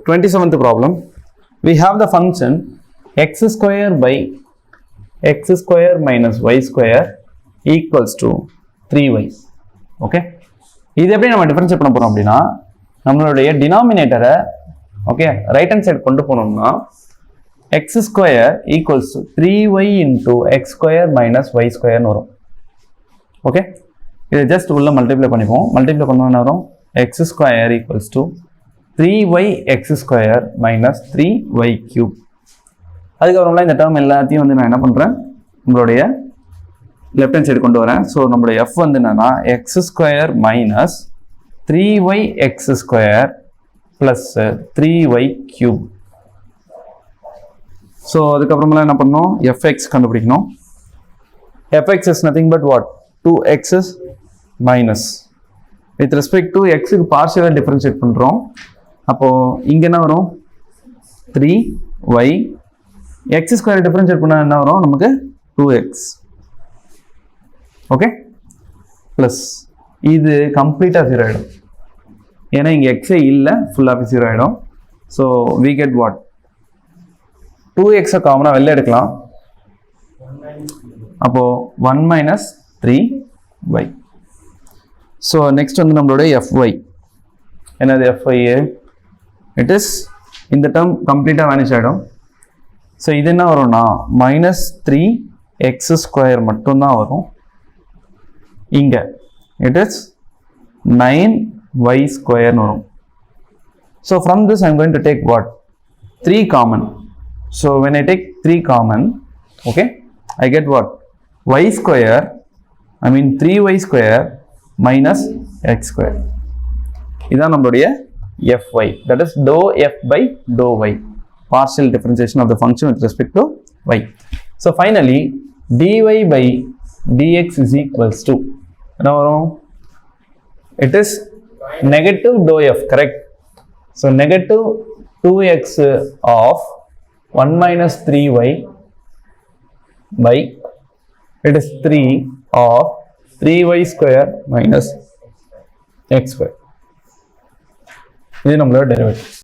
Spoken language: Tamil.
27th problem. We have the function x square by x square minus y square equals to 3y. Okay. இது எப்படி நம்ம டிஃபரன்ஷியேட் பண்ண போறோம் அப்படின்னா நம்மளுடைய டினாமினேட்டரை ஓகே ரைட் ஹேண்ட் சைடு கொண்டு போனோம்னா x square equals to 3y into x square minus y square னு வரும். ஓகே. இதை ஜஸ்ட் உள்ள மல்டிப்ளை பண்ணிப்போம். மல்டிப்ளை பண்ணோம்னா என்ன வரும்? x square equals to 3y x square minus 3y cube. அதுக்கப்புறம்லாம் இந்த டேர்ம் எல்லாத்தையும் வந்து நான் என்ன பண்ணுறேன், நம்மளுடைய லெஃப்ட் ஹேண்ட் சைடு கொண்டு வரேன். ஸோ நம்மளுடைய f வந்து என்னன்னா x square minus 3y x square plus 3y cube. So அதுக்கப்புறமெல்லாம் என்ன பண்ணணும், fx கண்டுபிடிக்கணும். fx is nothing but what? 2x is minus. With respect to x க்கு பார்ஷியலாக டிஃபரன்ஷியேட் பண்ணுறோம். அப்போது இங்கே என்ன வரும்? 3y x ஸ்கொயர் டிஃபரன்ஷியேட் பண்ணால் என்ன வரும் நமக்கு? 2x. ஓகே ப்ளஸ் இது கம்ப்ளீட்டாக 0 ஆகிடும், ஏன்னா இங்கே எக்ஸே இல்லை, ஃபுல்லாகவே 0 ஆகிடும். So we get what? 2xஐ காமனாக வெளில எடுக்கலாம். அப்போது 1 minus 3y. ஸோ நெக்ஸ்ட் வந்து நம்மளுடைய fy. என்னது fy? இட் இஸ் இந்த டேர்ம் கம்ப்ளீட்டாக வேனிஷ் ஆகிடும். ஸோ இது என்ன வரும்னா minus 3x ஸ்கொயர் மட்டும்தான் வரும். இங்கே இட் இஸ் 9y ஸ்கொயர்னு வரும். So from this I am going to take what? 3 common. So when I take 3 common, okay, I get what? y square, I mean 3y square minus x square. இதுதான் நம்மளுடைய fy, that is dou f by dou y, partial differentiation of the function with respect to y. So finally dy by dx is equals to என்ன வரும்? It is negative dou f, correct? So negative 2x of 1 minus 3y by it is 3 of 3y square minus x square. இது நம்மளோட டெரிவேட்டிவ்.